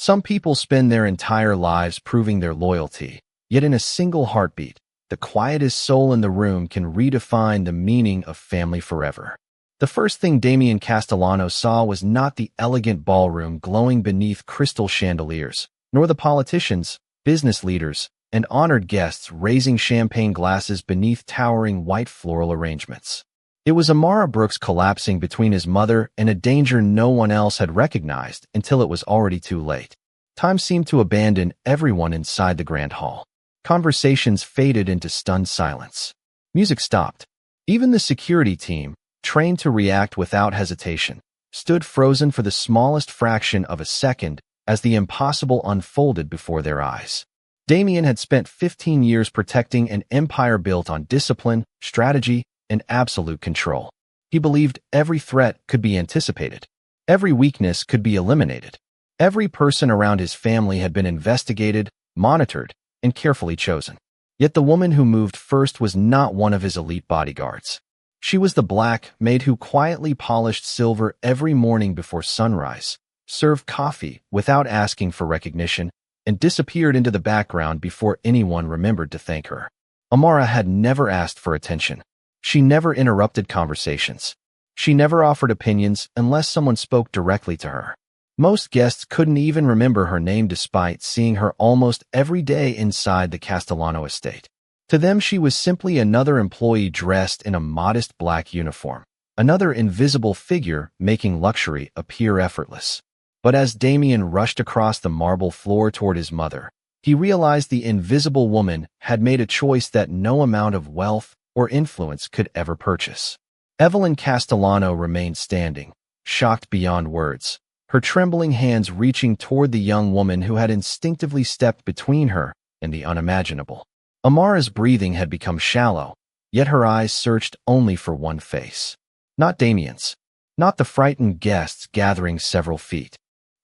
Some people spend their entire lives proving their loyalty, yet in a single heartbeat, the quietest soul in the room can redefine the meaning of family forever. The first thing Damien Castellano saw was not the elegant ballroom glowing beneath crystal chandeliers, nor the politicians, business leaders, and honored guests raising champagne glasses beneath towering white floral arrangements. It was Amara Brooks collapsing between his mother and a danger no one else had recognized until it was already too late. Time seemed to abandon everyone inside the grand hall. Conversations faded into stunned silence. Music stopped. Even the security team, trained to react without hesitation, stood frozen for the smallest fraction of a second as the impossible unfolded before their eyes. Damien had spent 15 years protecting an empire built on discipline, strategy, and absolute control. He believed every threat could be anticipated. Every weakness could be eliminated. Every person around his family had been investigated, monitored, and carefully chosen. Yet the woman who moved first was not one of his elite bodyguards. She was the Black Maid who quietly polished silver every morning before sunrise, served coffee without asking for recognition, and disappeared into the background before anyone remembered to thank her. Amara had never asked for attention. She never interrupted conversations. She never offered opinions unless someone spoke directly to her. Most guests couldn't even remember her name despite seeing her almost every day inside the Castellano estate. To them, she was simply another employee dressed in a modest black uniform, another invisible figure making luxury appear effortless. But as Damien rushed across the marble floor toward his mother, he realized the invisible woman had made a choice that no amount of wealth or influence could ever purchase. Evelyn Castellano remained standing, shocked beyond words, her trembling hands reaching toward the young woman who had instinctively stepped between her and the unimaginable. Amara's breathing had become shallow, yet her eyes searched only for one face. Not Damien's. Not the frightened guests gathering several feet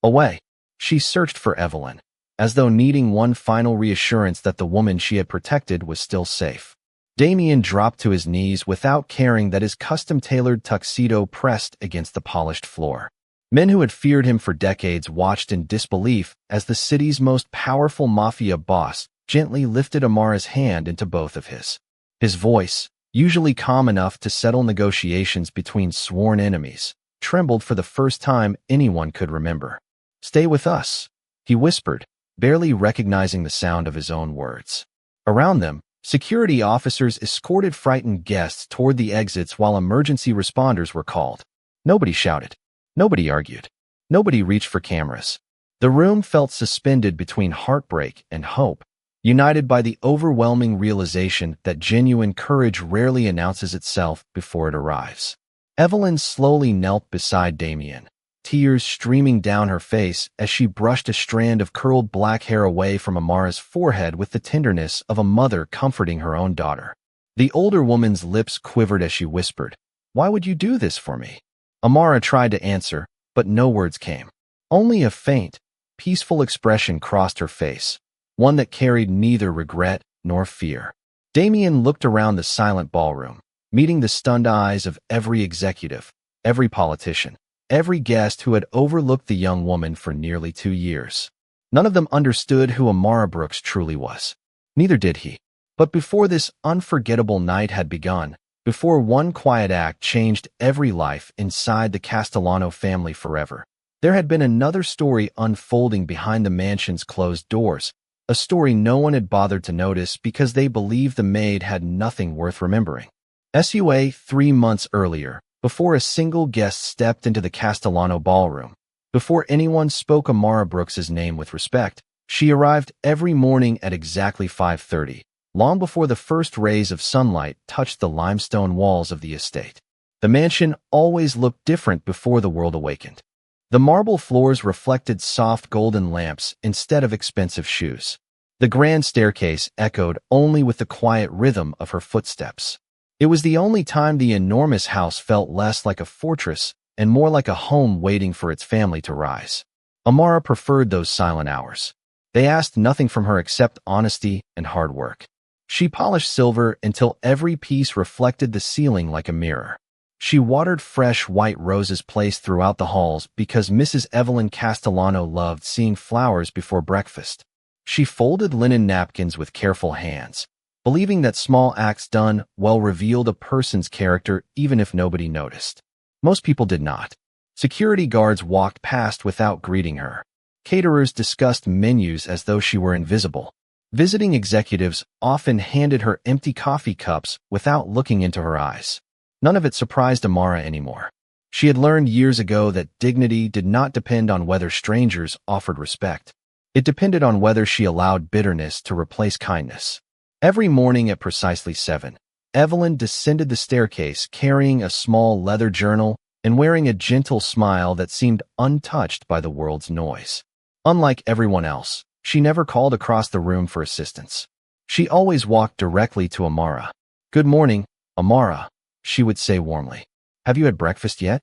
away. She searched for Evelyn, as though needing one final reassurance that the woman she had protected was still safe. Damien dropped to his knees without caring that his custom-tailored tuxedo pressed against the polished floor. Men who had feared him for decades watched in disbelief as the city's most powerful mafia boss gently lifted Amara's hand into both of his. His voice, usually calm enough to settle negotiations between sworn enemies, trembled for the first time anyone could remember. "Stay with us," he whispered, barely recognizing the sound of his own words. Around them, security officers escorted frightened guests toward the exits while emergency responders were called. Nobody shouted. Nobody argued. Nobody reached for cameras. The room felt suspended between heartbreak and hope, united by the overwhelming realization that genuine courage rarely announces itself before it arrives. Evelyn slowly knelt beside Damien, tears streaming down her face as she brushed a strand of curled black hair away from Amara's forehead with the tenderness of a mother comforting her own daughter. The older woman's lips quivered as she whispered, "Why would you do this for me?" Amara tried to answer, but no words came. Only a faint, peaceful expression crossed her face, one that carried neither regret nor fear. Damien looked around the silent ballroom, meeting the stunned eyes of every executive, every politician, every guest who had overlooked the young woman for nearly 2 years. None of them understood who Amara Brooks truly was. Neither did he. But before this unforgettable night had begun, before one quiet act changed every life inside the Castellano family forever, there had been another story unfolding behind the mansion's closed doors, a story no one had bothered to notice because they believed the maid had nothing worth remembering. 3 months earlier, before a single guest stepped into the Castellano ballroom, before anyone spoke Amara Brooks's name with respect, she arrived every morning at exactly 5:30. Long before the first rays of sunlight touched the limestone walls of the estate. The mansion always looked different before the world awakened. The marble floors reflected soft golden lamps instead of expensive shoes. The grand staircase echoed only with the quiet rhythm of her footsteps. It was the only time the enormous house felt less like a fortress and more like a home waiting for its family to rise. Amara preferred those silent hours. They asked nothing from her except honesty and hard work. She polished silver until every piece reflected the ceiling like a mirror. She watered fresh white roses placed throughout the halls because Mrs. Evelyn Castellano loved seeing flowers before breakfast. She folded linen napkins with careful hands, believing that small acts done well revealed a person's character even if nobody noticed. Most people did not. Security guards walked past without greeting her. Caterers discussed menus as though she were invisible. Visiting executives often handed her empty coffee cups without looking into her eyes. None of it surprised Amara anymore. She had learned years ago that dignity did not depend on whether strangers offered respect. It depended on whether she allowed bitterness to replace kindness. Every morning at precisely 7, Evelyn descended the staircase carrying a small leather journal and wearing a gentle smile that seemed untouched by the world's noise. Unlike everyone else, she never called across the room for assistance. She always walked directly to Amara. "Good morning, Amara," she would say warmly. "Have you had breakfast yet?"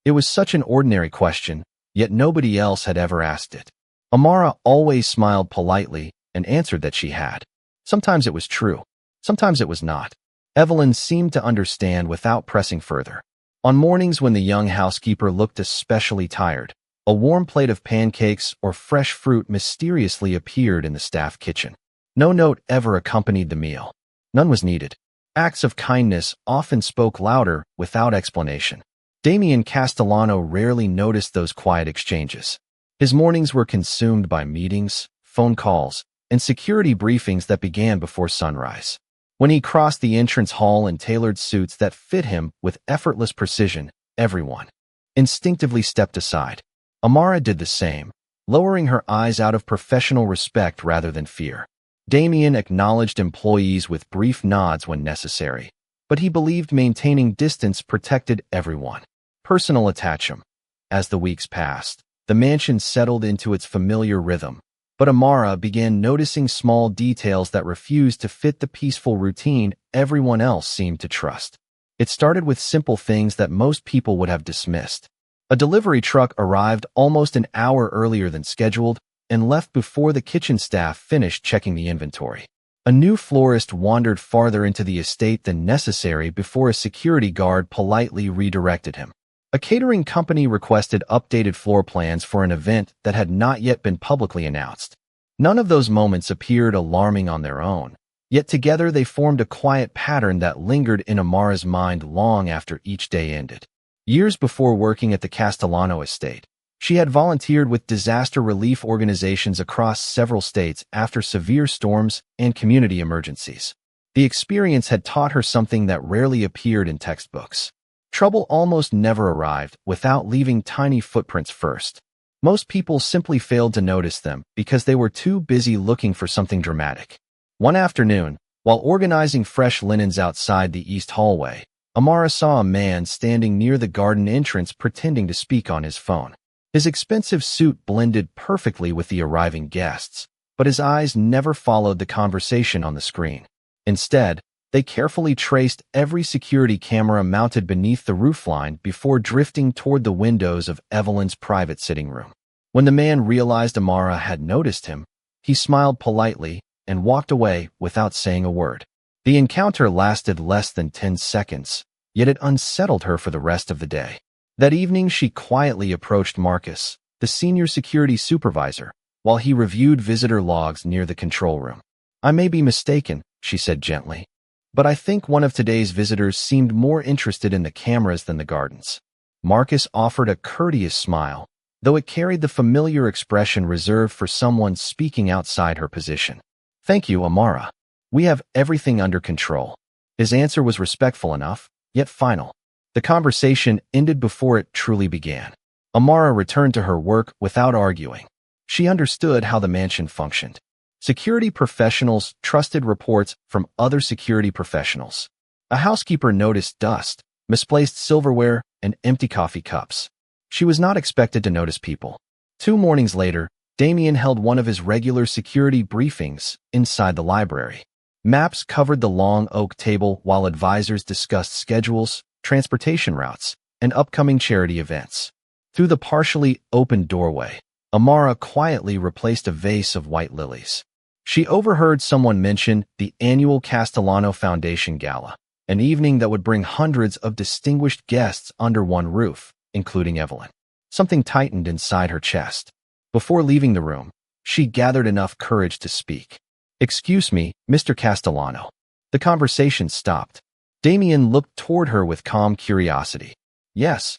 It was such an ordinary question, yet nobody else had ever asked it. Amara always smiled politely and answered that she had. Sometimes it was true, sometimes it was not. Evelyn seemed to understand without pressing further. On mornings when the young housekeeper looked especially tired, a warm plate of pancakes or fresh fruit mysteriously appeared in the staff kitchen. No note ever accompanied the meal. None was needed. Acts of kindness often spoke louder without explanation. Damien Castellano rarely noticed those quiet exchanges. His mornings were consumed by meetings, phone calls, and security briefings that began before sunrise. When he crossed the entrance hall in tailored suits that fit him with effortless precision, everyone instinctively stepped aside. Amara did the same, lowering her eyes out of professional respect rather than fear. Damien acknowledged employees with brief nods when necessary, but he believed maintaining distance protected everyone. Personal attachment. As the weeks passed, the mansion settled into its familiar rhythm, but Amara began noticing small details that refused to fit the peaceful routine everyone else seemed to trust. It started with simple things that most people would have dismissed. A delivery truck arrived almost an hour earlier than scheduled and left before the kitchen staff finished checking the inventory. A new florist wandered farther into the estate than necessary before a security guard politely redirected him. A catering company requested updated floor plans for an event that had not yet been publicly announced. None of those moments appeared alarming on their own, yet together they formed a quiet pattern that lingered in Amara's mind long after each day ended. Years before working at the Castellano estate, she had volunteered with disaster relief organizations across several states after severe storms and community emergencies. The experience had taught her something that rarely appeared in textbooks. Trouble almost never arrived without leaving tiny footprints first. Most people simply failed to notice them because they were too busy looking for something dramatic. One afternoon, while organizing fresh linens outside the east hallway, Amara saw a man standing near the garden entrance pretending to speak on his phone. His expensive suit blended perfectly with the arriving guests, but his eyes never followed the conversation on the screen. Instead, they carefully traced every security camera mounted beneath the roofline before drifting toward the windows of Evelyn's private sitting room. When the man realized Amara had noticed him, he smiled politely and walked away without saying a word. The encounter lasted less than 10 seconds, yet it unsettled her for the rest of the day. That evening, she quietly approached Marcus, the senior security supervisor, while he reviewed visitor logs near the control room. "I may be mistaken," she said gently, "but I think one of today's visitors seemed more interested in the cameras than the gardens." Marcus offered a courteous smile, though it carried the familiar expression reserved for someone speaking outside her position. "Thank you, Amara. We have everything under control." His answer was respectful enough, yet final. The conversation ended before it truly began. Amara returned to her work without arguing. She understood how the mansion functioned. Security professionals trusted reports from other security professionals. A housekeeper noticed dust, misplaced silverware, and empty coffee cups. She was not expected to notice people. 2 mornings later, Damien held one of his regular security briefings inside the library. Maps covered the long oak table while advisors discussed schedules, transportation routes, and upcoming charity events. Through the partially open doorway, Amara quietly replaced a vase of white lilies. She overheard someone mention the annual Castellano Foundation Gala. an evening that would bring hundreds of distinguished guests under one roof, including Evelyn. Something tightened inside her chest. Before leaving the room, she gathered enough courage to speak. "Excuse me, Mr. Castellano." The conversation stopped. Damien looked toward her with calm curiosity. "Yes."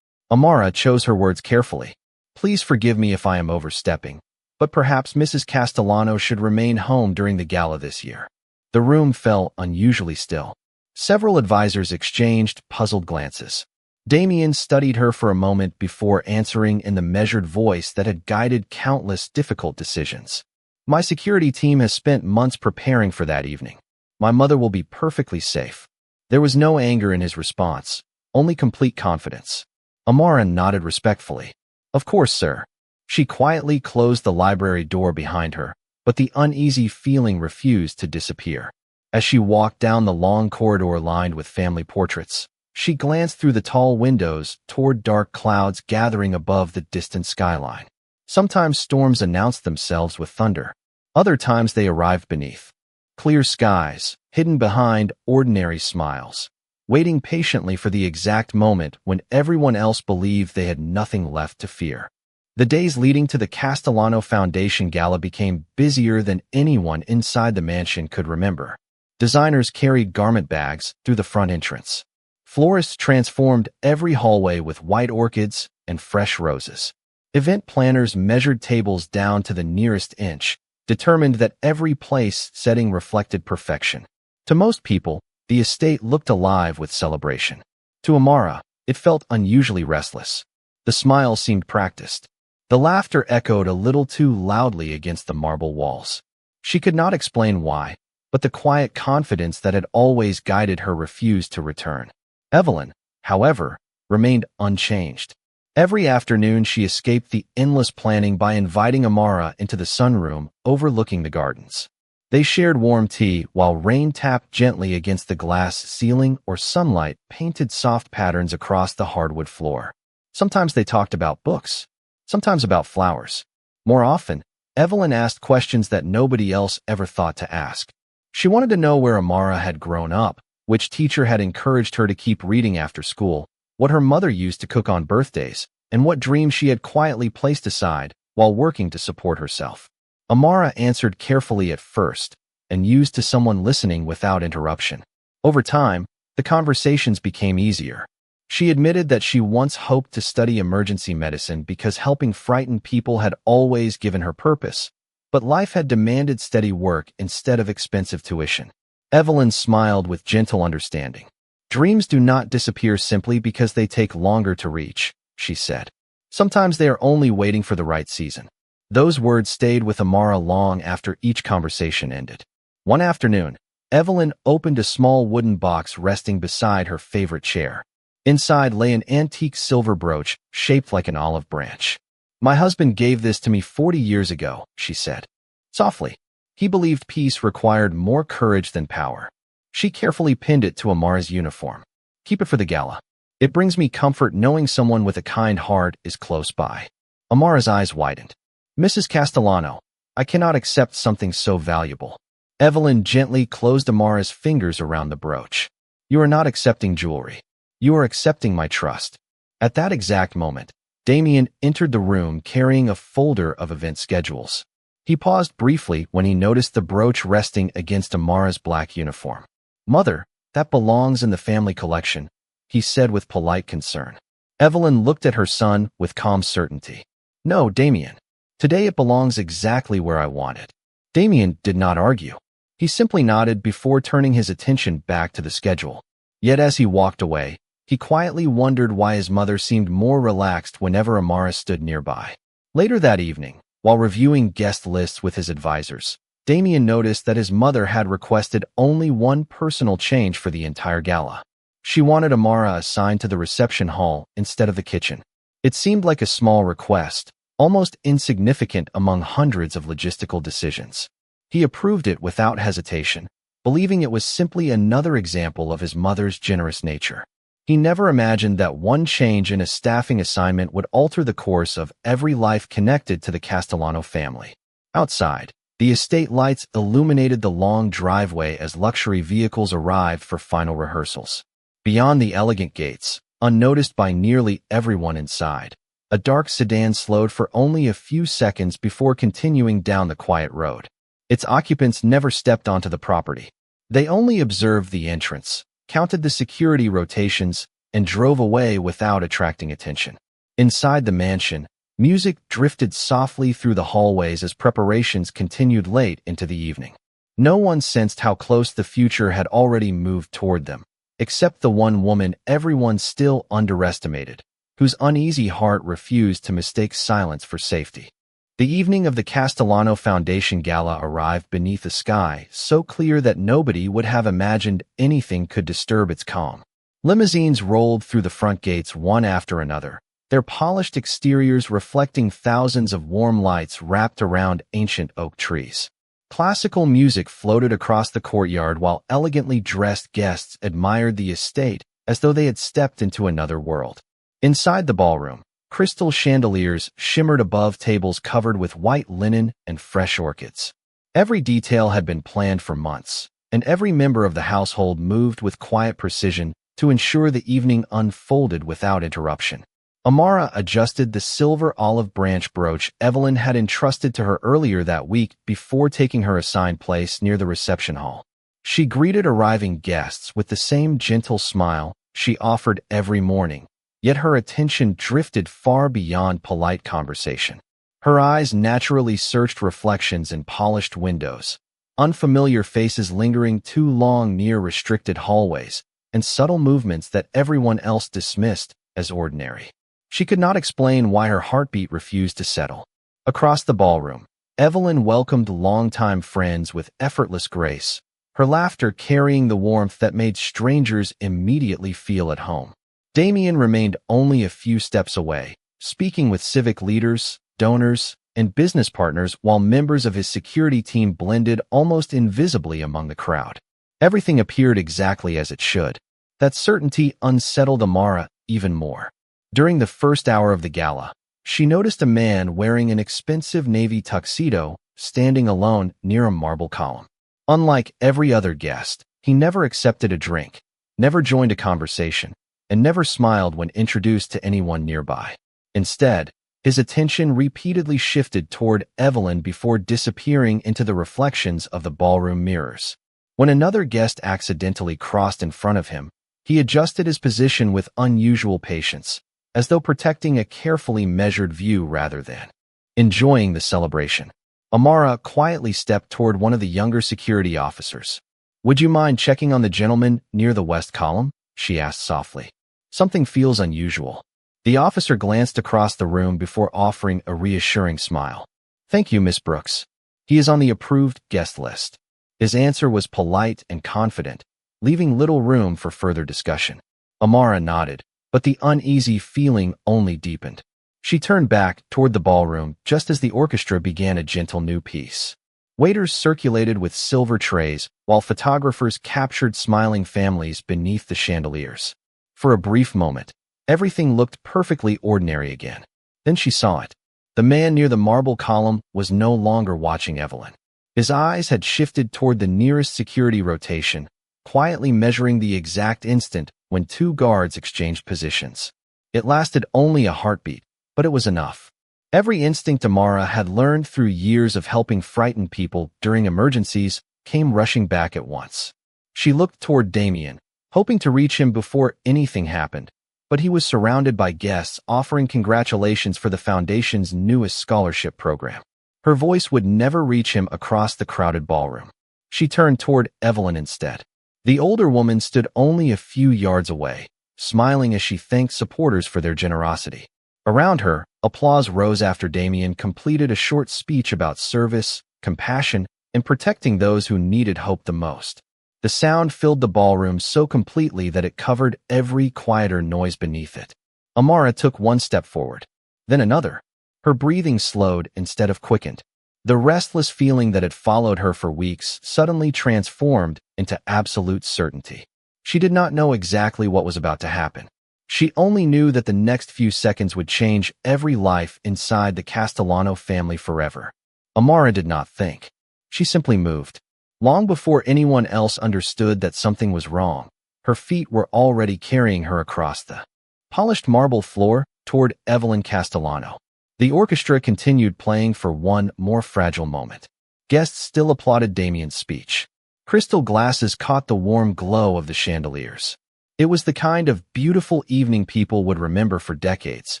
Amara chose her words carefully. "Please forgive me if I am overstepping, but perhaps Mrs. Castellano should remain home during the gala this year." The room fell unusually still. Several advisors exchanged puzzled glances. Damien studied her for a moment before answering in the measured voice that had guided countless difficult decisions. "My security team has spent months preparing for that evening. My mother will be perfectly safe." There was no anger in his response, only complete confidence. Amara nodded respectfully. "Of course, sir." She quietly closed the library door behind her, but the uneasy feeling refused to disappear. As she walked down the long corridor lined with family portraits, she glanced through the tall windows toward dark clouds gathering above the distant skyline. Sometimes storms announced themselves with thunder. Other times they arrived beneath clear skies, hidden behind ordinary smiles, waiting patiently for the exact moment when everyone else believed they had nothing left to fear. The days leading to the Castellano Foundation Gala became busier than anyone inside the mansion could remember. Designers carried garment bags through the front entrance. Florists transformed every hallway with white orchids and fresh roses. Event planners measured tables down to the nearest inch, determined that every place setting reflected perfection. To most people, the estate looked alive with celebration. To Amara, it felt unusually restless. The smile seemed practiced. The laughter echoed a little too loudly against the marble walls. She could not explain why, but the quiet confidence that had always guided her refused to return. Evelyn, however, remained unchanged. Every afternoon she escaped the endless planning by inviting Amara into the sunroom overlooking the gardens. They shared warm tea while rain tapped gently against the glass ceiling or sunlight painted soft patterns across the hardwood floor. Sometimes they talked about books, sometimes about flowers. More often, Evelyn asked questions that nobody else ever thought to ask. She wanted to know where Amara had grown up, which teacher had encouraged her to keep reading after school, what her mother used to cook on birthdays, and what dreams she had quietly placed aside while working to support herself. Amara answered carefully at first and used to someone listening without interruption. Over time, the conversations became easier. She admitted that she once hoped to study emergency medicine because helping frightened people had always given her purpose, but life had demanded steady work instead of expensive tuition. Evelyn smiled with gentle understanding. "Dreams do not disappear simply because they take longer to reach," she said. "Sometimes they are only waiting for the right season." Those words stayed with Amara long after each conversation ended. One afternoon, Evelyn opened a small wooden box resting beside her favorite chair. Inside lay an antique silver brooch shaped like an olive branch. "My husband gave this to me 40 years ago," she said. Softly, he believed peace required more courage than power. She carefully pinned it to Amara's uniform. "Keep it for the gala. It brings me comfort knowing someone with a kind heart is close by." Amara's eyes widened. "Mrs. Castellano, I cannot accept something so valuable." Evelyn gently closed Amara's fingers around the brooch. "You are not accepting jewelry. You are accepting my trust." At that exact moment, Damien entered the room carrying a folder of event schedules. He paused briefly when he noticed the brooch resting against Amara's black uniform. "Mother, that belongs in the family collection," he said with polite concern. Evelyn looked at her son with calm certainty. "No, Damien. Today it belongs exactly where I want it." Damien did not argue. He simply nodded before turning his attention back to the schedule. Yet as he walked away, he quietly wondered why his mother seemed more relaxed whenever Amara stood nearby. Later that evening, while reviewing guest lists with his advisors, Damien noticed that his mother had requested only one personal change for the entire gala. She wanted Amara assigned to the reception hall instead of the kitchen. It seemed like a small request, almost insignificant among hundreds of logistical decisions. He approved it without hesitation, believing it was simply another example of his mother's generous nature. He never imagined that one change in a staffing assignment would alter the course of every life connected to the Castellano family. Outside, The estate lights illuminated the long driveway as luxury vehicles arrived for final rehearsals. Beyond the elegant gates, unnoticed by nearly everyone inside, a dark sedan slowed for only a few seconds before continuing down the quiet road. Its occupants never stepped onto the property. They only observed the entrance, counted the security rotations, and drove away without attracting attention. Inside the mansion, music drifted softly through the hallways as preparations continued late into the evening. No one sensed how close the future had already moved toward them, except the one woman everyone still underestimated, whose uneasy heart refused to mistake silence for safety. The evening of the Castellano Foundation Gala arrived beneath a sky so clear that nobody would have imagined anything could disturb its calm. Limousines rolled through the front gates one after another, their polished exteriors reflecting thousands of warm lights wrapped around ancient oak trees. Classical music floated across the courtyard while elegantly dressed guests admired the estate as though they had stepped into another world. Inside the ballroom, crystal chandeliers shimmered above tables covered with white linen and fresh orchids. Every detail had been planned for months, and every member of the household moved with quiet precision to ensure the evening unfolded without interruption. Amara adjusted the silver olive branch brooch Evelyn had entrusted to her earlier that week before taking her assigned place near the reception hall. She greeted arriving guests with the same gentle smile she offered every morning, yet her attention drifted far beyond polite conversation. Her eyes naturally searched reflections in polished windows, unfamiliar faces lingering too long near restricted hallways, and subtle movements that everyone else dismissed as ordinary. She could not explain why her heartbeat refused to settle. Across the ballroom, Evelyn welcomed longtime friends with effortless grace, her laughter carrying the warmth that made strangers immediately feel at home. Damien remained only a few steps away, speaking with civic leaders, donors, and business partners while members of his security team blended almost invisibly among the crowd. Everything appeared exactly as it should. That certainty unsettled Amara even more. During the first hour of the gala, she noticed a man wearing an expensive navy tuxedo standing alone near a marble column. Unlike every other guest, he never accepted a drink, never joined a conversation, and never smiled when introduced to anyone nearby. Instead, his attention repeatedly shifted toward Evelyn before disappearing into the reflections of the ballroom mirrors. When another guest accidentally crossed in front of him, he adjusted his position with unusual patience, as though protecting a carefully measured view rather than enjoying the celebration. Amara quietly stepped toward one of the younger security officers. "Would you mind checking on the gentleman near the west column?" she asked softly. "Something feels unusual." The officer glanced across the room before offering a reassuring smile. "Thank you, Miss Brooks. He is on the approved guest list." His answer was polite and confident, leaving little room for further discussion. Amara nodded, but the uneasy feeling only deepened. She turned back toward the ballroom just as the orchestra began a gentle new piece. Waiters circulated with silver trays, while photographers captured smiling families beneath the chandeliers. For a brief moment, everything looked perfectly ordinary again. Then she saw it. The man near the marble column was no longer watching Evelyn. His eyes had shifted toward the nearest security rotation, quietly measuring the exact instant when two guards exchanged positions. It lasted only a heartbeat, but it was enough. Every instinct Amara had learned through years of helping frightened people during emergencies came rushing back at once. She looked toward Damien, hoping to reach him before anything happened, but he was surrounded by guests offering congratulations for the Foundation's newest scholarship program. Her voice would never reach him across the crowded ballroom. She turned toward Evelyn instead. The older woman stood only a few yards away, smiling as she thanked supporters for their generosity. Around her, applause rose after Damien completed a short speech about service, compassion, and protecting those who needed hope the most. The sound filled the ballroom so completely that it covered every quieter noise beneath it. Amara took one step forward, then another. Her breathing slowed instead of quickened. The restless feeling that had followed her for weeks suddenly transformed into absolute certainty. She did not know exactly what was about to happen. She only knew that the next few seconds would change every life inside the Castellano family forever. Amara did not think. She simply moved. Long before anyone else understood that something was wrong, her feet were already carrying her across the polished marble floor toward Evelyn Castellano. The orchestra continued playing for one more fragile moment. Guests still applauded Damien's speech. Crystal glasses caught the warm glow of the chandeliers. It was the kind of beautiful evening people would remember for decades,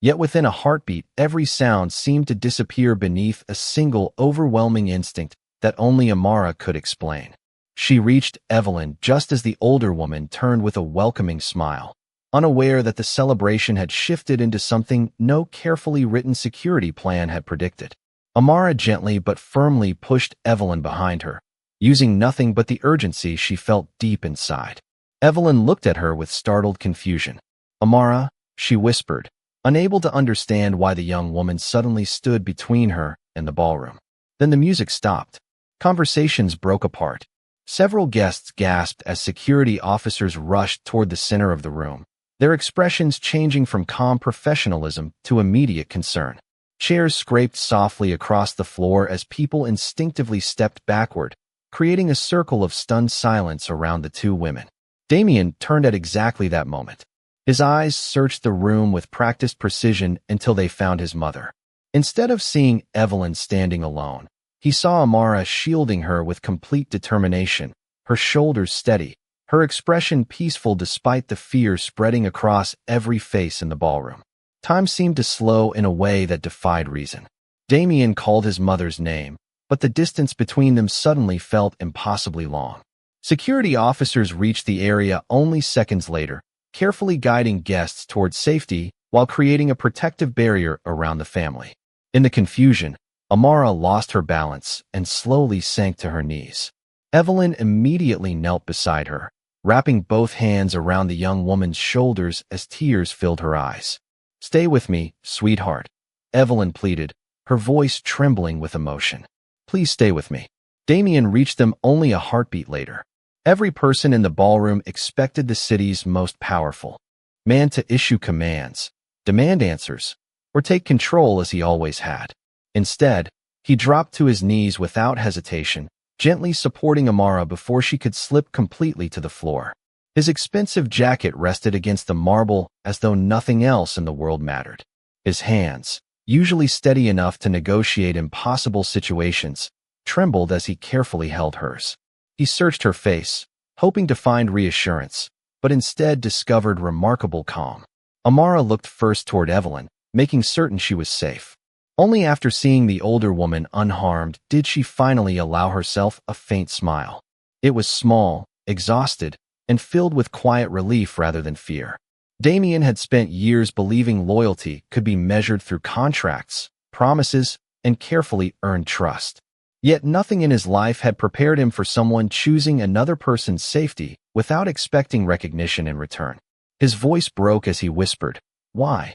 yet within a heartbeat every sound seemed to disappear beneath a single overwhelming instinct that only Amara could explain. She reached Evelyn just as the older woman turned with a welcoming smile, unaware that the celebration had shifted into something no carefully written security plan had predicted. Amara gently but firmly pushed Evelyn behind her, using nothing but the urgency she felt deep inside. Evelyn looked at her with startled confusion. "Amara," she whispered, unable to understand why the young woman suddenly stood between her and the ballroom. Then the music stopped. Conversations broke apart. Several guests gasped as security officers rushed toward the center of the room, their expressions changing from calm professionalism to immediate concern. Chairs scraped softly across the floor as people instinctively stepped backward, creating a circle of stunned silence around the two women. Damien turned at exactly that moment. His eyes searched the room with practiced precision until they found his mother. Instead of seeing Evelyn standing alone, he saw Amara shielding her with complete determination, her shoulders steady, her expression peaceful despite the fear spreading across every face in the ballroom. Time seemed to slow in a way that defied reason. Damien called his mother's name, but the distance between them suddenly felt impossibly long. Security officers reached the area only seconds later, carefully guiding guests towards safety while creating a protective barrier around the family. In the confusion, Amara lost her balance and slowly sank to her knees. Evelyn immediately knelt beside her, wrapping both hands around the young woman's shoulders as tears filled her eyes. "Stay with me, sweetheart," Evelyn pleaded, her voice trembling with emotion. "Please stay with me." Damien reached them only a heartbeat later. Every person in the ballroom expected the city's most powerful man to issue commands, demand answers, or take control as he always had. Instead, he dropped to his knees without hesitation, gently supporting Amara before she could slip completely to the floor. His expensive jacket rested against the marble as though nothing else in the world mattered. His hands, usually steady enough to negotiate impossible situations, trembled as he carefully held hers. He searched her face, hoping to find reassurance, but instead discovered remarkable calm. Amara looked first toward Evelyn, making certain she was safe. Only after seeing the older woman unharmed did she finally allow herself a faint smile. It was small, exhausted, and filled with quiet relief rather than fear. Damien had spent years believing loyalty could be measured through contracts, promises, and carefully earned trust. Yet nothing in his life had prepared him for someone choosing another person's safety without expecting recognition in return. His voice broke as he whispered, "Why?"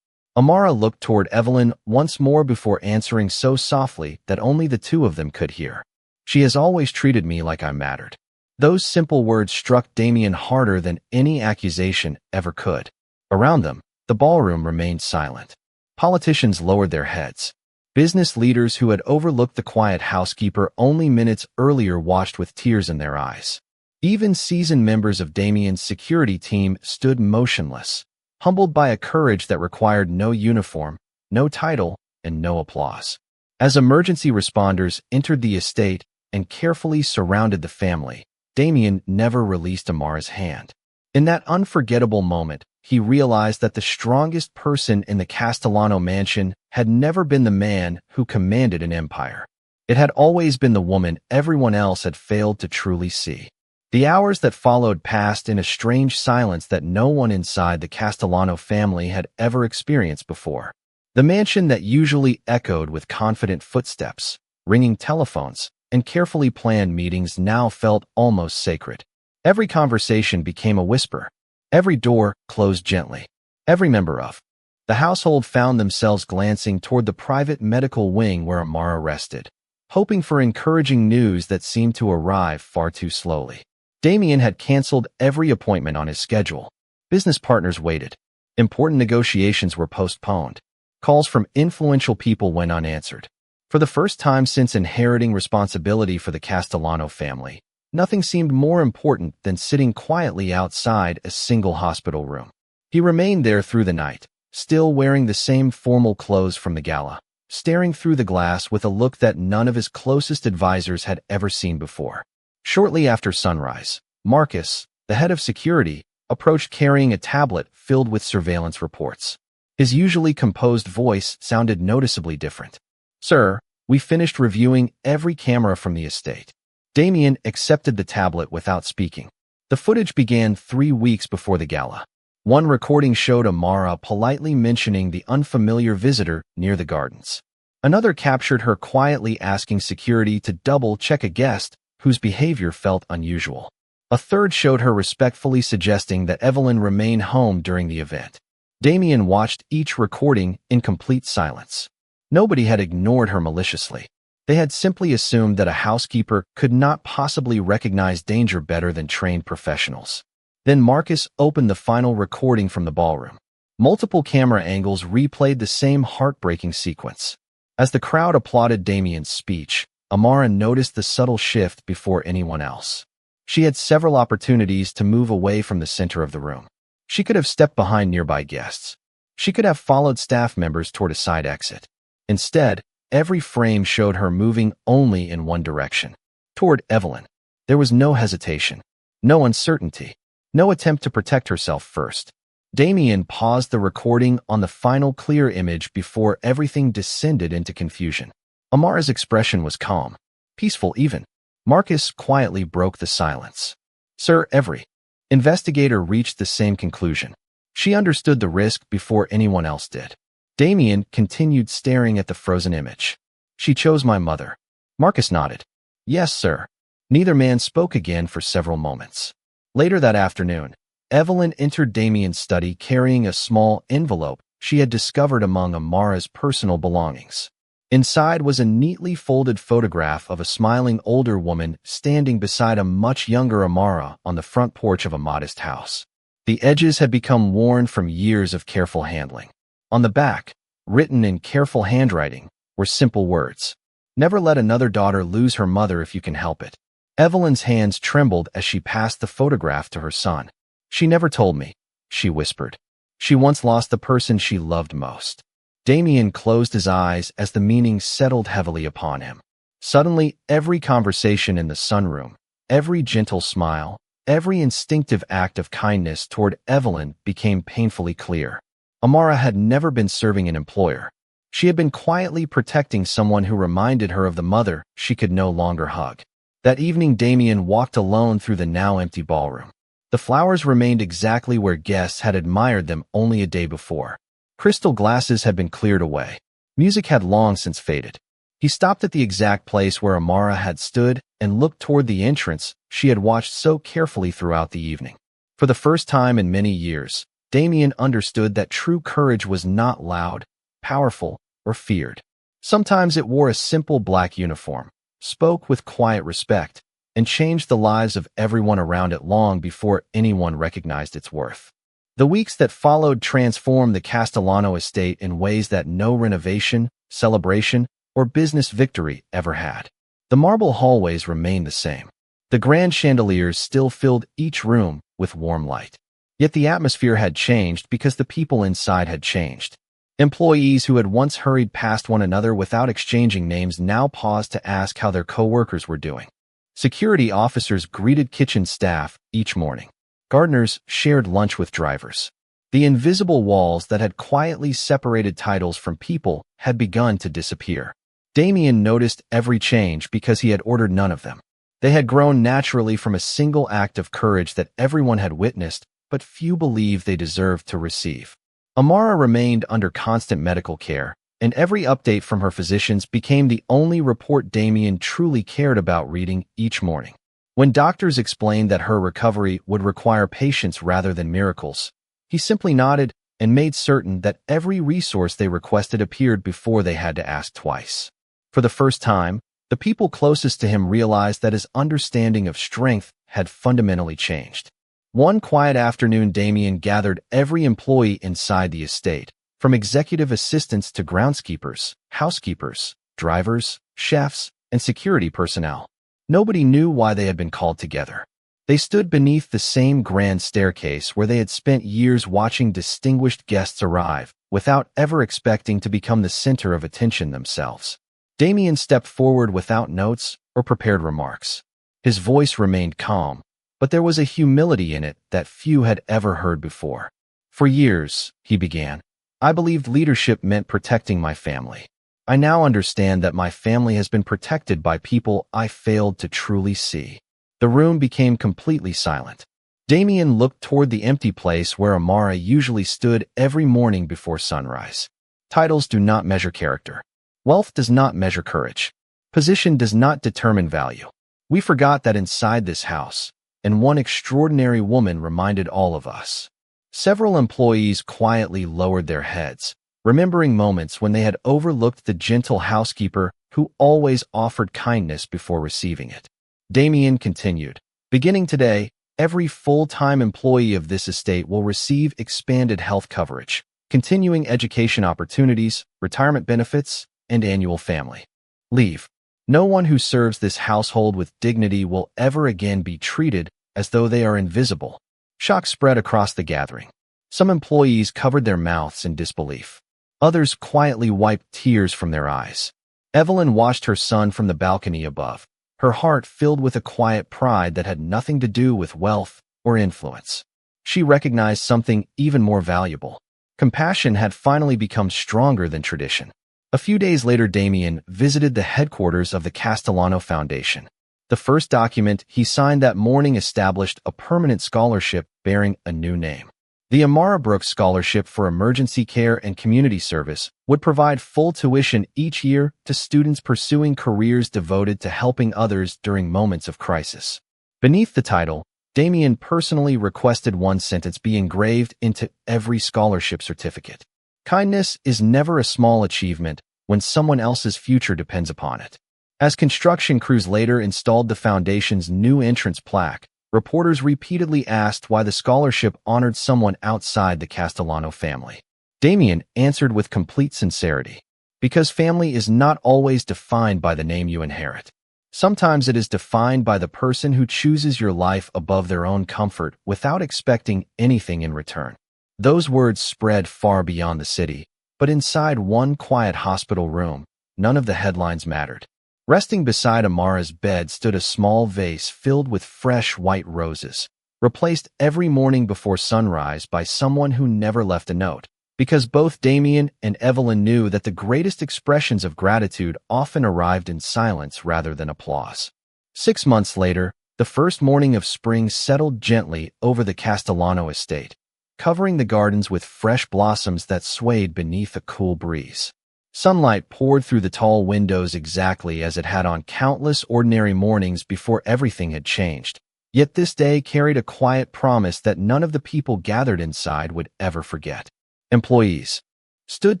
Amara looked toward Evelyn once more before answering so softly that only the two of them could hear. "She has always treated me like I mattered." Those simple words struck Damien harder than any accusation ever could. Around them, the ballroom remained silent. Politicians lowered their heads. Business leaders who had overlooked the quiet housekeeper only minutes earlier watched with tears in their eyes. Even seasoned members of Damien's security team stood motionless, humbled by a courage that required no uniform, no title, and no applause. As emergency responders entered the estate and carefully surrounded the family, Damien never released Amara's hand. In that unforgettable moment, he realized that the strongest person in the Castellano mansion had never been the man who commanded an empire. It had always been the woman everyone else had failed to truly see. The hours that followed passed in a strange silence that no one inside the Castellano family had ever experienced before. The mansion that usually echoed with confident footsteps, ringing telephones, and carefully planned meetings now felt almost sacred. Every conversation became a whisper. Every door closed gently. Every member of the household found themselves glancing toward the private medical wing where Amara rested, hoping for encouraging news that seemed to arrive far too slowly. Damien had canceled every appointment on his schedule. Business partners waited. Important negotiations were postponed. Calls from influential people went unanswered. For the first time since inheriting responsibility for the Castellano family, nothing seemed more important than sitting quietly outside a single hospital room. He remained there through the night, still wearing the same formal clothes from the gala, staring through the glass with a look that none of his closest advisors had ever seen before. Shortly after sunrise, Marcus, the head of security, approached carrying a tablet filled with surveillance reports. His usually composed voice sounded noticeably different. "Sir, we finished reviewing every camera from the estate." Damien accepted the tablet without speaking. The footage began 3 weeks before the gala. One recording showed Amara politely mentioning the unfamiliar visitor near the gardens. Another captured her quietly asking security to double-check a guest whose behavior felt unusual. A third showed her respectfully suggesting that Evelyn remain home during the event. Damien watched each recording in complete silence. Nobody had ignored her maliciously. They had simply assumed that a housekeeper could not possibly recognize danger better than trained professionals. Then Marcus opened the final recording from the ballroom. Multiple camera angles replayed the same heartbreaking sequence. As the crowd applauded Damien's speech, Amara noticed the subtle shift before anyone else. She had several opportunities to move away from the center of the room. She could have stepped behind nearby guests. She could have followed staff members toward a side exit. Instead, every frame showed her moving only in one direction, toward Evelyn. There was no hesitation, no uncertainty, no attempt to protect herself first. Damien paused the recording on the final clear image before everything descended into confusion. Amara's expression was calm, peaceful even. Marcus quietly broke the silence. "Sir, every investigator reached the same conclusion. She understood the risk before anyone else did." Damien continued staring at the frozen image. "She chose my mother." Marcus nodded. "Yes, sir." Neither man spoke again for several moments. Later that afternoon, Evelyn entered Damien's study carrying a small envelope she had discovered among Amara's personal belongings. Inside was a neatly folded photograph of a smiling older woman standing beside a much younger Amara on the front porch of a modest house. The edges had become worn from years of careful handling. On the back, written in careful handwriting, were simple words. "Never let another daughter lose her mother if you can help it." Evelyn's hands trembled as she passed the photograph to her son. "She never told me," she whispered. "She once lost the person she loved most." Damien closed his eyes as the meaning settled heavily upon him. Suddenly, every conversation in the sunroom, every gentle smile, every instinctive act of kindness toward Evelyn became painfully clear. Amara had never been serving an employer. She had been quietly protecting someone who reminded her of the mother she could no longer hug. That evening, Damien walked alone through the now empty ballroom. The flowers remained exactly where guests had admired them only a day before. Crystal glasses had been cleared away. Music had long since faded. He stopped at the exact place where Amara had stood and looked toward the entrance she had watched so carefully throughout the evening. For the first time in many years, Damien understood that true courage was not loud, powerful, or feared. Sometimes it wore a simple black uniform, spoke with quiet respect, and changed the lives of everyone around it long before anyone recognized its worth. The weeks that followed transformed the Castellano estate in ways that no renovation, celebration, or business victory ever had. The marble hallways remained the same. The grand chandeliers still filled each room with warm light. Yet the atmosphere had changed because the people inside had changed. Employees who had once hurried past one another without exchanging names now paused to ask how their coworkers were doing. Security officers greeted kitchen staff each morning. Gardeners shared lunch with drivers. The invisible walls that had quietly separated titles from people had begun to disappear. Damien noticed every change because he had ordered none of them. They had grown naturally from a single act of courage that everyone had witnessed, but few believed they deserved to receive. Amara remained under constant medical care, and every update from her physicians became the only report Damien truly cared about reading each morning. When doctors explained that her recovery would require patience rather than miracles, he simply nodded and made certain that every resource they requested appeared before they had to ask twice. For the first time, the people closest to him realized that his understanding of strength had fundamentally changed. One quiet afternoon, Damien gathered every employee inside the estate, from executive assistants to groundskeepers, housekeepers, drivers, chefs, and security personnel. Nobody knew why they had been called together. They stood beneath the same grand staircase where they had spent years watching distinguished guests arrive, without ever expecting to become the center of attention themselves. Damien stepped forward without notes or prepared remarks. His voice remained calm, but there was a humility in it that few had ever heard before. For years, he began, I believed leadership meant protecting my family. I now understand that my family has been protected by people I failed to truly see. The room became completely silent. Damien looked toward the empty place where Amara usually stood every morning before sunrise. Titles do not measure character. Wealth does not measure courage. Position does not determine value. We forgot that inside this house, and one extraordinary woman reminded all of us. Several employees quietly lowered their heads, remembering moments when they had overlooked the gentle housekeeper who always offered kindness before receiving it. Damien continued, beginning today, every full-time employee of this estate will receive expanded health coverage, continuing education opportunities, retirement benefits, and annual family leave. No one who serves this household with dignity will ever again be treated as though they are invisible. Shock spread across the gathering. Some employees covered their mouths in disbelief. Others quietly wiped tears from their eyes. Evelyn watched her son from the balcony above, her heart filled with a quiet pride that had nothing to do with wealth or influence. She recognized something even more valuable. Compassion had finally become stronger than tradition. A few days later, Damien visited the headquarters of the Castellano Foundation. The first document he signed that morning established a permanent scholarship bearing a new name. The Amara Brooks Scholarship for Emergency Care and Community Service would provide full tuition each year to students pursuing careers devoted to helping others during moments of crisis. Beneath the title, Damien personally requested one sentence be engraved into every scholarship certificate. Kindness is never a small achievement when someone else's future depends upon it. As construction crews later installed the foundation's new entrance plaque, reporters repeatedly asked why the scholarship honored someone outside the Castellano family. Damien answered with complete sincerity, because family is not always defined by the name you inherit. Sometimes it is defined by the person who chooses your life above their own comfort without expecting anything in return. Those words spread far beyond the city, but inside one quiet hospital room, none of the headlines mattered. Resting beside Amara's bed stood a small vase filled with fresh white roses, replaced every morning before sunrise by someone who never left a note, because both Damien and Evelyn knew that the greatest expressions of gratitude often arrived in silence rather than applause. 6 months later, the first morning of spring settled gently over the Castellano estate, covering the gardens with fresh blossoms that swayed beneath a cool breeze. Sunlight poured through the tall windows exactly as it had on countless ordinary mornings before everything had changed. Yet this day carried a quiet promise that none of the people gathered inside would ever forget. Employees stood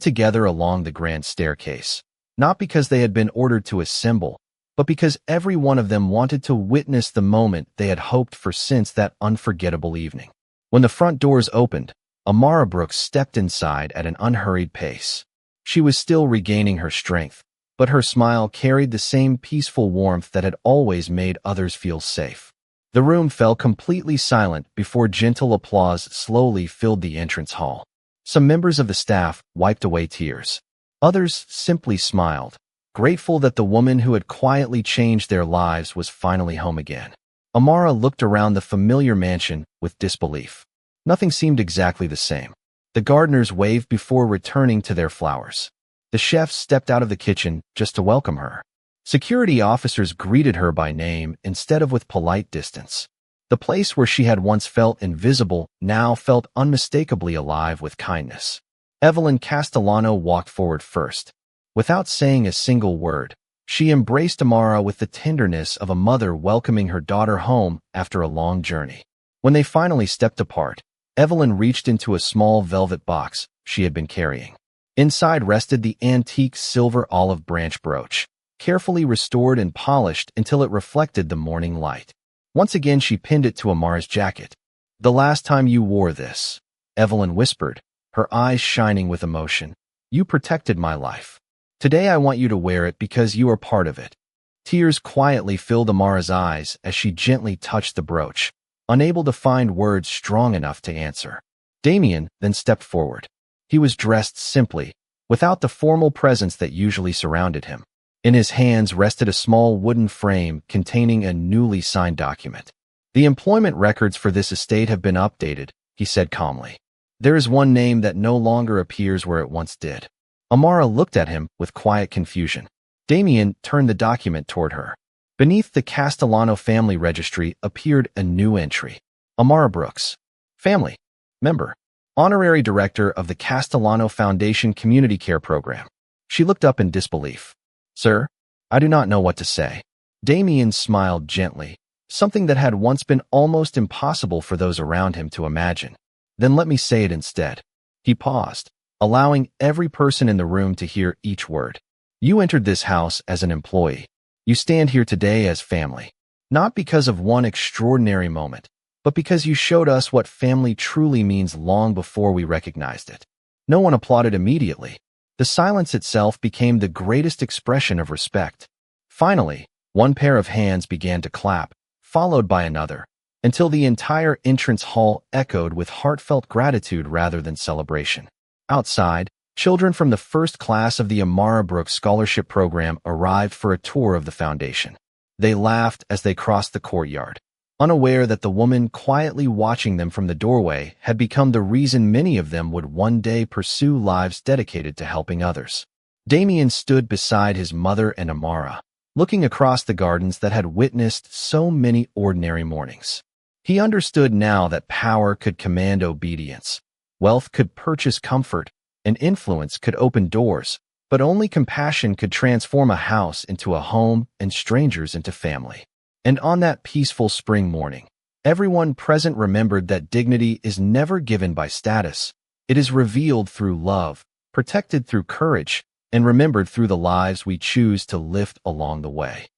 together along the grand staircase, not because they had been ordered to assemble, but because every one of them wanted to witness the moment they had hoped for since that unforgettable evening. When the front doors opened, Amara Brooks stepped inside at an unhurried pace. She was still regaining her strength, but her smile carried the same peaceful warmth that had always made others feel safe. The room fell completely silent before gentle applause slowly filled the entrance hall. Some members of the staff wiped away tears. Others simply smiled, grateful that the woman who had quietly changed their lives was finally home again. Amara looked around the familiar mansion with disbelief. Nothing seemed exactly the same. The gardeners waved before returning to their flowers. The chefs stepped out of the kitchen just to welcome her. Security officers greeted her by name instead of with polite distance. The place where she had once felt invisible now felt unmistakably alive with kindness. Evelyn Castellano walked forward first. Without saying a single word, she embraced Amara with the tenderness of a mother welcoming her daughter home after a long journey. When they finally stepped apart, Evelyn reached into a small velvet box she had been carrying. Inside rested the antique silver olive branch brooch, carefully restored and polished until it reflected the morning light. Once again she pinned it to Amara's jacket. "The last time you wore this," Evelyn whispered, her eyes shining with emotion, "you protected my life." Today I want you to wear it because you are part of it." Tears quietly filled Amara's eyes as she gently touched the brooch, unable to find words strong enough to answer. Damien then stepped forward. He was dressed simply, without the formal presence that usually surrounded him. In his hands rested a small wooden frame containing a newly signed document. "The employment records for this estate have been updated," he said calmly. "There is one name that no longer appears where it once did." Amara looked at him with quiet confusion. Damien turned the document toward her. Beneath the Castellano family registry appeared a new entry. Amara Brooks, family member, honorary director of the Castellano Foundation Community Care Program. She looked up in disbelief. "Sir, I do not know what to say." Damien smiled gently, something that had once been almost impossible for those around him to imagine. "Then let me say it instead." He paused, allowing every person in the room to hear each word. "You entered this house as an employee. You stand here today as family. Not because of one extraordinary moment, but because you showed us what family truly means long before we recognized it." No one applauded immediately. The silence itself became the greatest expression of respect. Finally, one pair of hands began to clap, followed by another, until the entire entrance hall echoed with heartfelt gratitude rather than celebration. Outside, children from the first class of the Amara Brooks Scholarship Program arrived for a tour of the foundation. They laughed as they crossed the courtyard, unaware that the woman quietly watching them from the doorway had become the reason many of them would one day pursue lives dedicated to helping others. Damien stood beside his mother and Amara, looking across the gardens that had witnessed so many ordinary mornings. He understood now that power could command obedience, wealth could purchase comfort, and influence could open doors, but only compassion could transform a house into a home and strangers into family. And on that peaceful spring morning, everyone present remembered that dignity is never given by status. It is revealed through love, protected through courage, and remembered through the lives we choose to lift along the way.